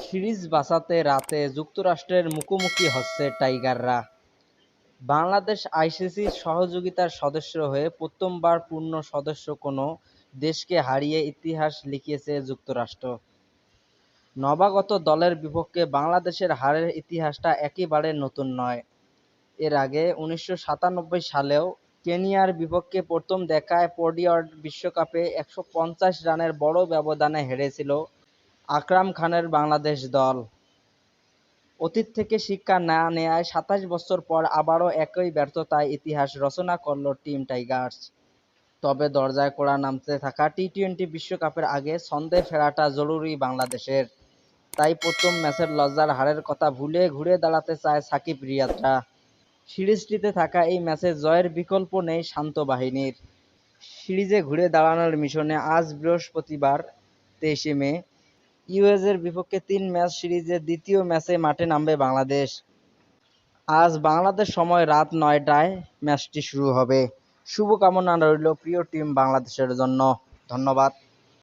Series বাঁচাতে রাতে যুক্তরাষ্ট্রের মুখোমুখি হচ্ছে টাইগাররা। বাংলাদেশ আইসিসির সহযোগিতার সদস্য হয়ে প্রথমবার পূর্ণ সদস্য কোনো দেশকে হারিয়ে ইতিহাস লিখেছে যুক্তরাষ্ট্র। নবাগত দলের বিপক্ষে বাংলাদেশের হারের ইতিহাসটা একেবারে নতুন নয়। এর আগে ১৯৯৭ সালেও কেনিয়ার বিপক্ষে প্রথম দেখায় পডিয়ার্ড বিশ্বকাপে ১৫০ রানের বড় ব্যবধানে হেরেছিল আকরাম খানের বাংলাদেশ দল। অতীত থেকে শিক্ষা না নেয়ায় ২৭ বছর পর আবারও একই ব্যর্থতায় ইতিহাস রচনা করল টিম টাইগার্স। তবে দরজায় কড়া নামতে থাকা টি-টোয়েন্টি বিশ্বকাপের আগে ছন্দে ফেরাটা জরুরি বাংলাদেশের। তাই প্রথম ম্যাচের লজ্জার হারের কথা ভুলে ঘুরে দাঁড়াতে চায় সাকিব-রিয়াদরা। সিরিজটিতে থাকা এই ম্যাচে জয়ের বিকল্প নেই শান্ত বাহিনীর। সিরিজে ঘুরে দাঁড়ানোর মিশনে আজ বৃহস্পতিবার ২৩শে মে ইউএসের বিপক্ষে ৩ ম্যাচ সিরিজের দ্বিতীয় ম্যাচে মাঠে নামবে বাংলাদেশ। আজ বাংলাদেশ সময় রাত ৯টায় ম্যাচটি শুরু হবে। শুভকামনা রইল প্রিয় টিম বাংলাদেশের জন্য। ধন্যবাদ।